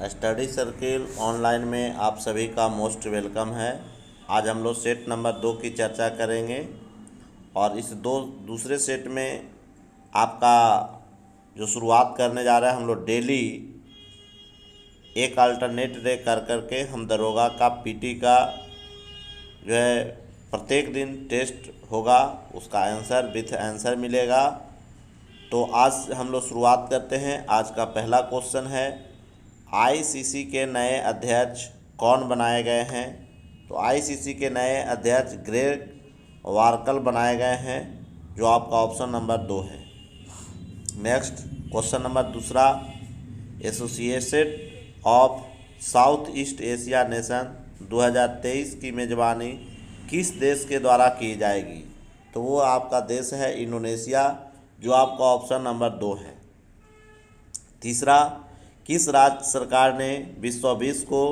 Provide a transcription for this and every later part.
Study circle online में आप सभी का मोस्ट वेलकम है। आज हम लोग सेट नंबर 2 की चर्चा करेंगे और इस दूसरे सेट में आपका जो शुरुआत करने जा रहे हैं हम लोग डेली एक अल्टरनेट डे कर करके हम दरोगा का पीटी का जो है प्रत्येक दिन टेस्ट होगा, उसका आंसर विथ आंसर मिलेगा। तो आज हम लोग शुरुआत करते हैं। आज का पहला क्वेश्चन है, आईसीसी के नए अध्यक्ष कौन बनाए गए हैं? तो आईसीसी के नए अध्यक्ष ग्रेग वार्कल बनाए गए हैं, जो आपका ऑप्शन नंबर 2 है। नेक्स्ट क्वेश्चन नंबर दूसरा, association of south east Asia nation 2023 की मेज़बानी किस देश के द्वारा की जाएगी? तो वो आपका देश है इंडोनेशिया, जो आपका ऑप्शन नंबर 2 है। तीसरा, किस राज्य सरकार ने विश्व 20 को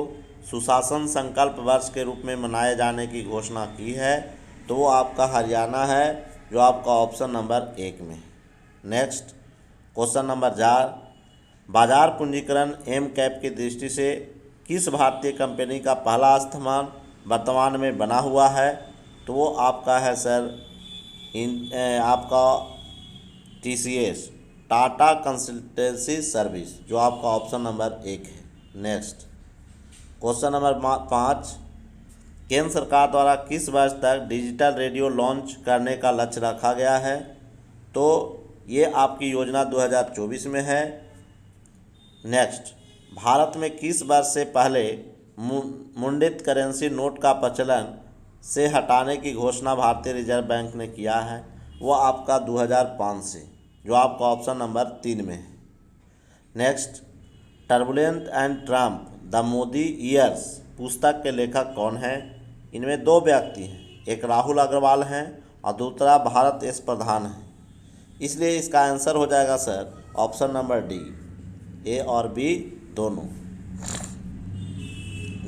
सुशासन संकल्प वर्ष के रूप में मनाए जाने की घोषणा की है? तो वो आपका हरियाणा है, जो आपका ऑप्शन नंबर 1 में है। नेक्स्ट क्वेश्चन नंबर 4, बाजार पूंजीकरण एम कैप की दृष्टि से किस भारतीय कंपनी का पहला स्थान वर्तमान में बना हुआ है? तो वो आपका है सर आपका टीसीएस, टाटा कंसल्टेंसी सर्विस, जो आपका ऑप्शन नंबर 1 है। नेक्स्ट क्वेश्चन नंबर 5, केंद्र सरकार द्वारा किस वर्ष तक डिजिटल रेडियो लॉन्च करने का लक्ष्य रखा गया है? तो ये आपकी योजना 2024 में है। नेक्स्ट, भारत में किस वर्ष से पहले मुद्रित करेंसी नोट का प्रचलन से हटाने की घोषणा भारतीय रिजर्व बैंक ने किया है? वो आपका 2005 से, जो आपका ऑप्शन नंबर 3 में है। Next, turbulent and Trump the Modi years पुस्तक के लेखक कौन है? इनमें 2 व्यक्ति हैं, एक राहुल अग्रवाल हैं और दूसरा भारत एस प्रधान है। इसलिए इसका आंसर हो जाएगा सर ऑप्शन नंबर डी, ए और बी दोनों।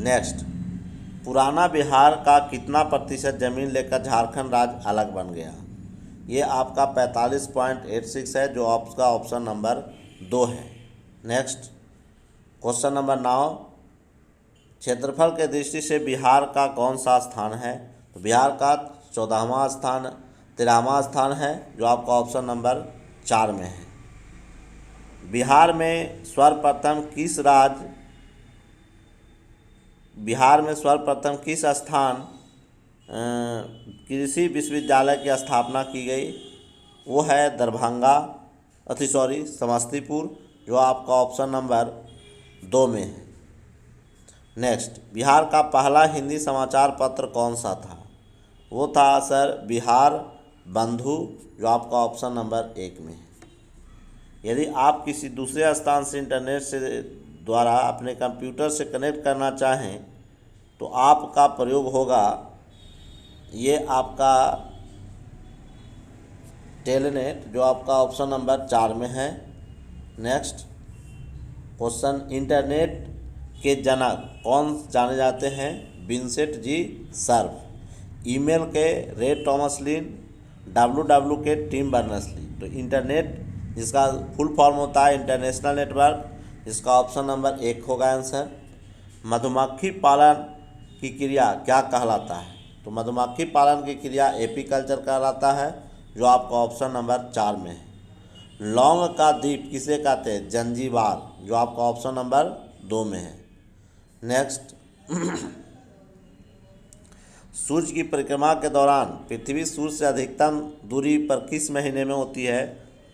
नेक्स्ट, पुराना बिहार का कितना प्रतिशत जमीन लेकर झारखंड राज्य अलग बन गया? ये आपका 45.86 है, जो आपका ऑप्शन नंबर 2 है। नेक्स्ट क्वेश्चन नंबर 9, क्षेत्रफल के दृष्टि से बिहार का कौन सा स्थान है? तो बिहार का 13वां स्थान है, जो आपका ऑप्शन नंबर 4 में है। बिहार में सर्वप्रथम किस स्थान कृषि विश्वविद्यालय की स्थापना की गई? वो है समस्तीपुर, जो आपका ऑप्शन नंबर 2 में है। नेक्स्ट, बिहार का पहला हिंदी समाचार पत्र कौन सा था? वो था सर बिहार बंधु, जो आपका ऑप्शन नंबर 1 में है। यदि आप किसी दूसरे स्थान से इंटरनेट से द्वारा अपने कंप्यूटर से कनेक्ट करना चाहें तो आपका प्रयोग होगा ये आपका टेलनेट, जो आपका ऑप्शन नंबर 4 में है। नेक्स्ट क्वेश्चन, इंटरनेट के जनक कौन जाने जाते हैं? विंसेंट जी सर्फ, ईमेल के रे टॉमसलिन, WW के टिम बर्नर्स-ली। तो इंटरनेट जिसका फुल फॉर्म होता है इंटरनेशनल नेटवर्क, जिसका ऑप्शन नंबर 1 होगा आंसर। मधुमक्खी पालन की क्रिया क्या कहलाता है? तो मधुमक्खी पालन की क्रिया एपीकल्चर कहलाता है, जो आपका ऑप्शन नंबर 4 में है। लौंग का द्वीप किसे कहते हैं? जंजीबार, जो आपका ऑप्शन नंबर 2 में है। नेक्स्ट, सूर्य की परिक्रमा के दौरान पृथ्वी सूर्य से अधिकतम दूरी पर किस महीने में होती है?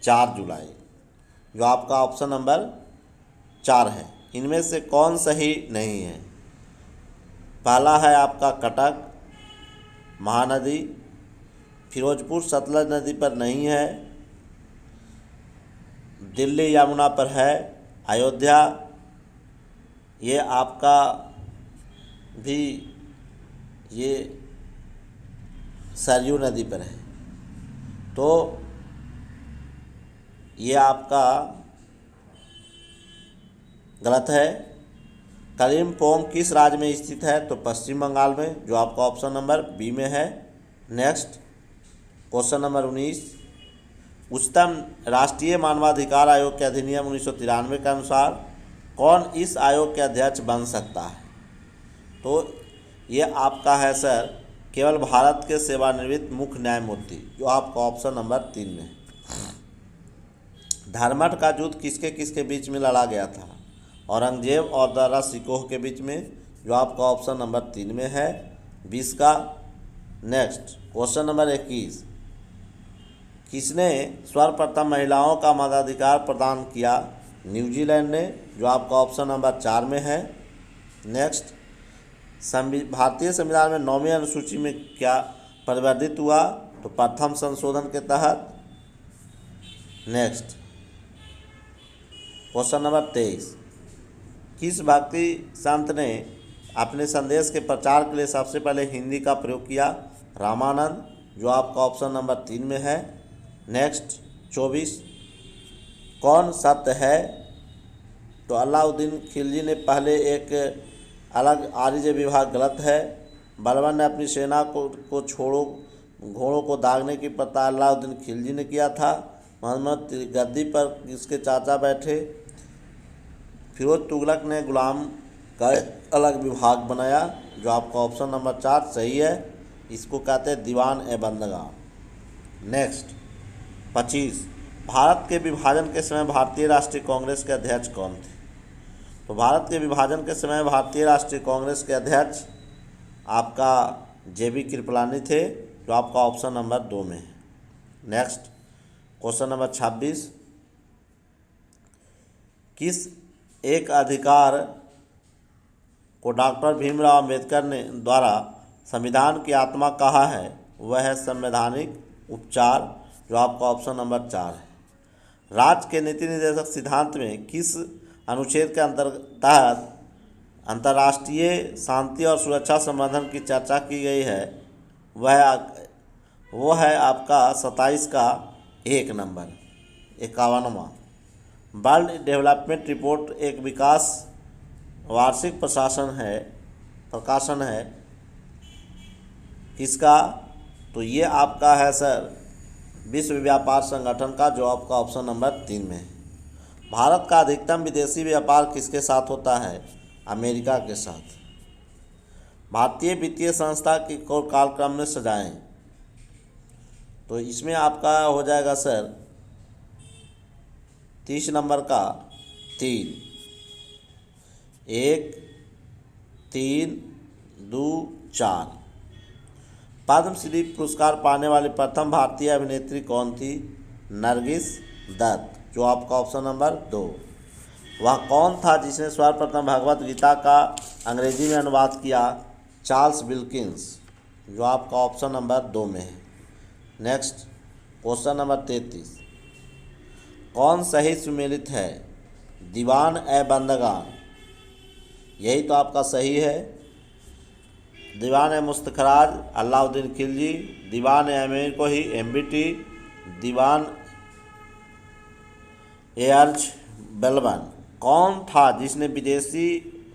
4 जुलाई, जो आपका ऑप्शन नंबर 4 है। इनमें से कौन सही नहीं है? पहला है आपका कटक महानदी, फिरोजपुर सतलज नदी पर नहीं है, दिल्ली यमुना पर है, अयोध्या ये आपका भी ये सरयू नदी पर है। तो ये आपका गलत है। कलिम्पोंग किस राज्य में स्थित है? तो पश्चिम बंगाल में, जो आपका ऑप्शन नंबर बी में है। नेक्स्ट क्वेश्चन नंबर 19, उच्चतम राष्ट्रीय मानवाधिकार आयोग के अधिनियम 1993 के अनुसार कौन इस आयोग के अध्यक्ष बन सकता है? तो ये आपका है सर केवल भारत के सेवानिवृत्त मुख्य न्यायमूर्ति, जो आपका ऑप्शन नंबर 3 में है। धर्मठ का युद्ध किसके किसके बीच में लड़ा गया था? औरंगजेब और दारा सिकोह के बीच में, जो आपका ऑप्शन नंबर 3 में है 20 का। नेक्स्ट क्वेश्चन नंबर 21, किसने सर्वप्रथम महिलाओं का मताधिकार प्रदान किया? न्यूजीलैंड ने, जो आपका ऑप्शन नंबर 4 में है। नेक्स्ट, भारतीय संविधान में 9वीं अनुसूची में क्या परिवर्तित हुआ? तो प्रथम संशोधन के तहत। नेक्स्ट क्वेश्चन नंबर 23, किस भक्ति संत ने अपने संदेश के प्रचार के लिए सबसे पहले हिंदी का प्रयोग किया? रामानंद, जो आपका ऑप्शन नंबर 3 में है। नेक्स्ट 24, कौन सत्य है? तो अलाउद्दीन खिलजी ने पहले एक अलग आर्य विभाग गलत है। बलबन ने अपनी सेना को घोड़ों को दागने की प्रथा अलाउद्दीन खिलजी ने किया था। मोहम्मद गद्दी पर इसके चाचा बैठे। फिरोज तुगलक ने गुलाम का अलग विभाग बनाया, जो आपका ऑप्शन नंबर 4 सही है। इसको कहते हैं दीवान ए बंदगान। नेक्स्ट 25, भारत के विभाजन के समय भारतीय राष्ट्रीय कांग्रेस के अध्यक्ष कौन थे? तो भारत के विभाजन के समय भारतीय राष्ट्रीय कांग्रेस के अध्यक्ष आपका JB कृपलानी थे, जो आपका ऑप्शन नंबर 2 में है। नेक्स्ट क्वेश्चन नंबर 26, किस एक अधिकार को डॉक्टर भीमराव अंबेडकर ने द्वारा संविधान की आत्मा कहा है? वह है संवैधानिक उपचार, जो आपका ऑप्शन नंबर 4 है। राज्य के नीति निर्देशक सिद्धांत में किस अनुच्छेद के तहत अंतर्राष्ट्रीय शांति और सुरक्षा संवर्धन की चर्चा की गई है? वो है आपका 27 का 1 नंबर 51वां। वर्ल्ड डेवलपमेंट रिपोर्ट एक विकास वार्षिक प्रकाशन है किसका? तो ये आपका है सर विश्व व्यापार संगठन का, जो आपका ऑप्शन नंबर 3 में है। भारत का अधिकतम विदेशी व्यापार किसके साथ होता है? अमेरिका के साथ। भारतीय वित्तीय संस्था की को कालक्रम में सजाएं, तो इसमें आपका हो जाएगा सर 30 नंबर का 3, 1, 3, 2, 4। पद्मश्री पुरस्कार पाने वाली प्रथम भारतीय अभिनेत्री कौन थी? नरगिस दत्त, जो आपका ऑप्शन नंबर 2। वह कौन था जिसने सर्वप्रथम भगवत गीता का अंग्रेजी में अनुवाद किया? चार्ल्स विल्किंस, जो आपका ऑप्शन नंबर 2 में है। नेक्स्ट क्वेश्चन नंबर 33, कौन सही सुमेलित है? दीवान ए बंदगान, यही तो आपका सही है। दीवान ए मुस्तखराज अलाउद्दीन खिलजी, दीवान ए अमीर को ही MBT, दीवान एर्ज बलबन। कौन था जिसने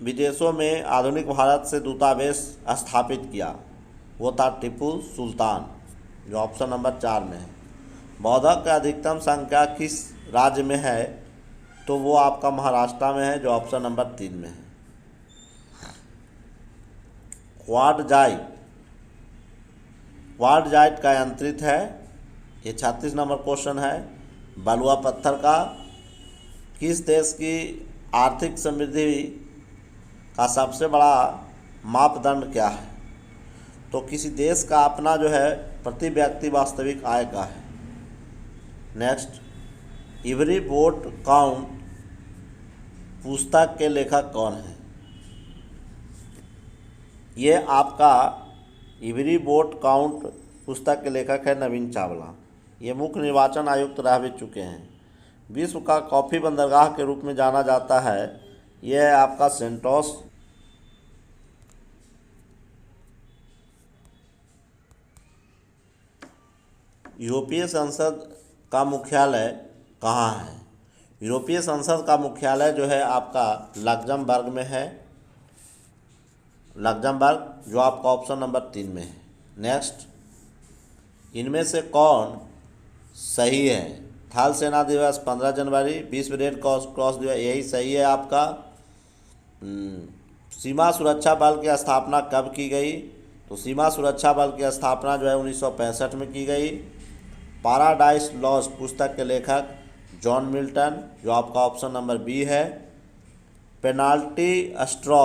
विदेशों में आधुनिक भारत से दूतावास स्थापित किया? वो था टीपू सुल्तान, जो ऑप्शन नंबर 4 में है। बौद्धक का अधिकतम संख्या किस राज्य में है? तो वो आपका महाराष्ट्र में है, जो ऑप्शन नंबर 3 में है। क्वार्टजाइट का यंत्रित है, ये 36 नंबर क्वेश्चन है। बलुआ पत्थर का किस देश की आर्थिक समृद्धि का सबसे बड़ा मापदंड क्या है? तो किसी देश का अपना जो है प्रति व्यक्ति वास्तविक आय का है। नेक्स्ट, इवरी बोट काउंट पुस्तक के लेखक कौन है? ये आपका इवरी बोट काउंट पुस्तक के लेखक है नवीन चावला। ये मुख्य निर्वाचन आयुक्त रह भी चुके हैं। विश्व का कॉफ़ी बंदरगाह के रूप में जाना जाता है, यह है आपका सेंटोस। यूरोपीय संसद का मुख्यालय कहाँ है? यूरोपीय संसद का मुख्यालय जो है आपका लग्जमबर्ग में है, लग्जमबर्ग, जो आपका ऑप्शन नंबर 3 में है। नेक्स्ट, इनमें से कौन सही है? थल सेना दिवस 15 जनवरी, विश्व रेड क्रॉस दिवस, यही सही है आपका। सीमा सुरक्षा बल की स्थापना कब की गई? तो सीमा सुरक्षा बल की स्थापना जो है 1965 में की गई। पैराडाइज लॉस्ट पुस्तक के लेखक जॉन मिल्टन, जो आपका ऑप्शन नंबर बी है। पेनाल्टी स्ट्रॉ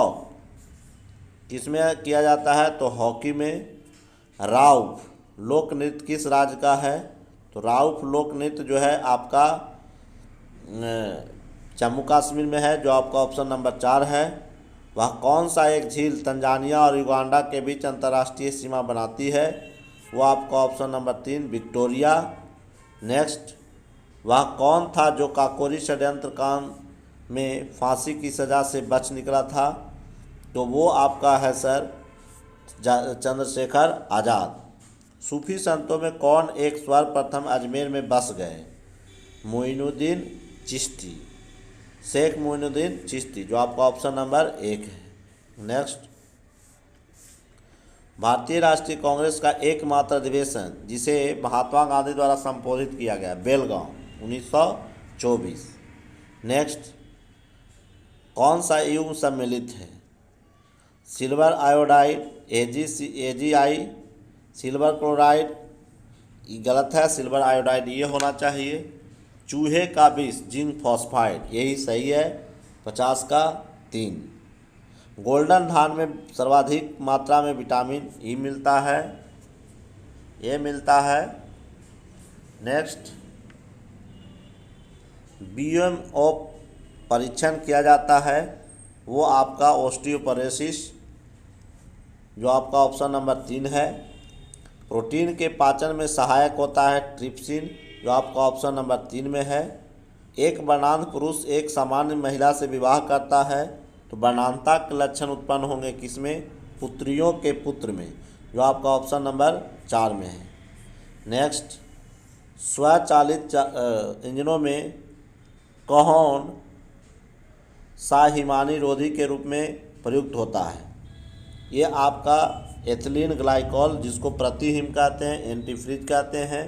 किसमें किया जाता है? तो हॉकी में। राउफ लोक नृत्य किस राज्य का है? तो राउफ लोक नृत्य जो है आपका जम्मू कश्मीर में है, जो आपका ऑप्शन नंबर 4 है। वह कौन सा एक झील तंजानिया और युगांडा के बीच अंतर्राष्ट्रीय सीमा बनाती है? वो आपका ऑप्शन नंबर 3 विक्टोरिया। नेक्स्ट, वह कौन था जो काकोरी षड्यंत्र कांड में फांसी की सज़ा से बच निकला था? तो वो आपका है सर चंद्रशेखर आज़ाद। सूफी संतों में कौन एक सर्वप्रथम अजमेर में बस गए? मोइनुद्दीन चिश्ती, शेख मोइनुद्दीन चिश्ती, जो आपका ऑप्शन नंबर 1 है। नेक्स्ट, भारतीय राष्ट्रीय कांग्रेस का एकमात्र अधिवेशन जिसे महात्मा गांधी द्वारा संबोधित किया गया, बेलगांव 1924। नेक्स्ट, कौन सा युग सम्मिलित है? Silver iodide, AgI, silver chloride, गलत है, सिल्वर आयोडाइड ये होना चाहिए। चूहे का विष, जिंक फॉस्फाइड, यही सही है, 50 का 3। गोल्डन धान में सर्वाधिक मात्रा में विटामिन ई मिलता है, ये मिलता है। नेक्स्ट, BMO परीक्षण किया जाता है, वो आपका ऑस्टियोपोरोसिस, जो आपका ऑप्शन नंबर 3 है। प्रोटीन के पाचन में सहायक होता है ट्रिप्सिन, जो आपका ऑप्शन नंबर 3 में है। एक वर्णांध पुरुष एक सामान्य महिला से विवाह करता है तो वर्णांधता के लक्षण उत्पन्न होंगे किसमें? पुत्रियों के पुत्र में, जो आपका ऑप्शन नंबर 4 में है। नेक्स्ट, स्वचालित इंजनों में कौन सा हिमानी रोधी के रूप में प्रयुक्त होता है? ये आपका एथिलीन ग्लाइकॉल, जिसको प्रतिहिम कहते हैं, एंटीफ्रीज कहते हैं।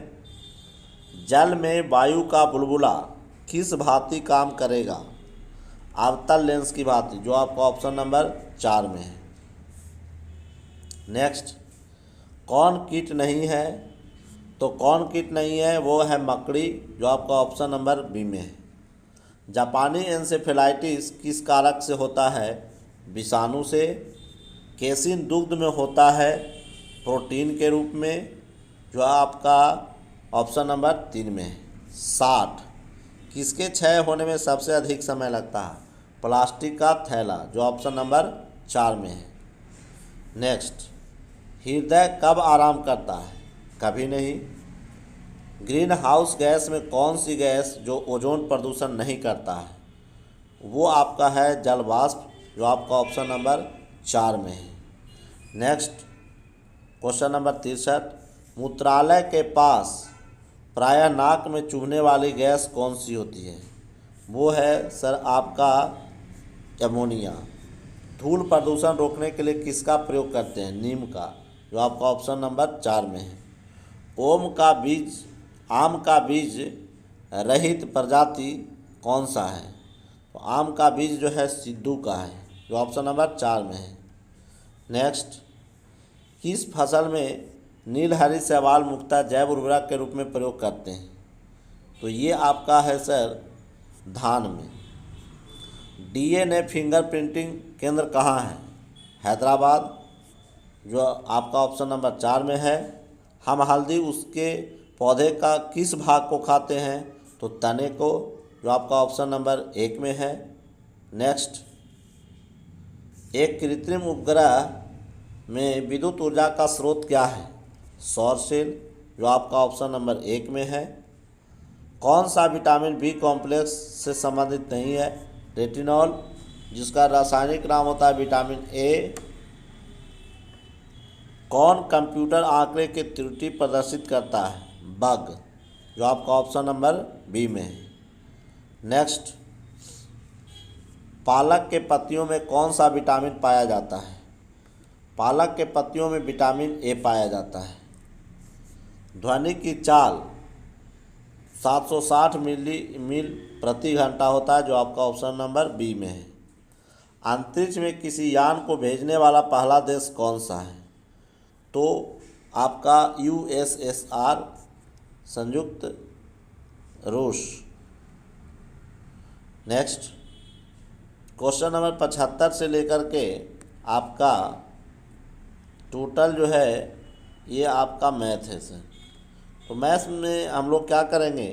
जल में वायु का बुलबुला किस भांति काम करेगा? अवतल लेंस की भांति, जो आपका ऑप्शन नंबर 4 में है। नेक्स्ट, कौन कीट नहीं है? तो कौन कीट नहीं है वो है मकड़ी, जो आपका ऑप्शन नंबर बी में है। जापानी एंसेफेलाइटिस किस कारक से होता है? विषाणु से। केसिन दुग्ध में होता है प्रोटीन के रूप में, जो आपका ऑप्शन नंबर 3 में है। 60 किसके क्षय होने में सबसे अधिक समय लगता है? प्लास्टिक का थैला, जो ऑप्शन नंबर 4 में है। नेक्स्ट, हृदय कब आराम करता है? कभी नहीं। ग्रीन हाउस गैस में कौन सी गैस जो ओजोन प्रदूषण नहीं करता है? वो आपका है जल वाष्प, जो आपका ऑप्शन नंबर 4 में है। नेक्स्ट, क्वेश्चन नंबर 63, मूत्रालय के पास प्रायः नाक में चुभने वाली गैस कौन सी होती है? वो है सर आपका एमोनिया। धूल प्रदूषण रोकने के लिए किसका प्रयोग करते हैं? नीम का, जो आपका ऑप्शन नंबर 4 में है। आम का बीज रहित प्रजाति कौन सा है? तो आम का बीज जो है सिद्धू का है, जो ऑप्शन नंबर 4 में है। नेक्स्ट, किस फसल में नीलहरी शैवाल मुक्ता जैव उर्वरक के रूप में प्रयोग करते हैं? तो ये आपका है सर धान में। DNA फिंगरप्रिंटिंग केंद्र कहाँ है? हैदराबाद, जो आपका ऑप्शन नंबर 4 में है। हम हल्दी उसके पौधे का किस भाग को खाते हैं? तो तने को, जो आपका ऑप्शन नंबर 1 में है। नेक्स्ट, एक कृत्रिम उपग्रह में विद्युत ऊर्जा का स्रोत क्या है? सौर सेल, जो आपका ऑप्शन नंबर 1 में है। कौन सा विटामिन बी कॉम्प्लेक्स से संबंधित नहीं है? रेटिनॉल, जिसका रासायनिक नाम होता है विटामिन ए। कौन कंप्यूटर आंकड़े की त्रुटि प्रदर्शित करता है? बग, जो आपका ऑप्शन नंबर बी में है। नेक्स्ट, पालक के पत्तियों में कौन सा विटामिन पाया जाता है? पालक के पत्तियों में विटामिन ए पाया जाता है। ध्वनि की चाल 760 मील प्रति घंटा होता है, जो आपका ऑप्शन नंबर बी में है। अंतरिक्ष में किसी यान को भेजने वाला पहला देश कौन सा है? तो आपका यूएसएसआर, संयुक्त रूस। नेक्स्ट क्वेश्चन नंबर 75 से लेकर के आपका टोटल जो है ये आपका मैथ है सर। तो मैथ्स में हम लोग क्या करेंगे,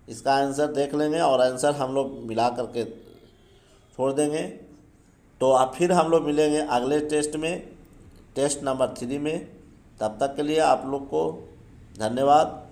इसका आंसर देख लेंगे और आंसर हम लोग मिला करके छोड़ देंगे। तो अब फिर हम लोग मिलेंगे अगले टेस्ट में, टेस्ट नंबर 3 में। तब तक के लिए आप लोग को धन्यवाद।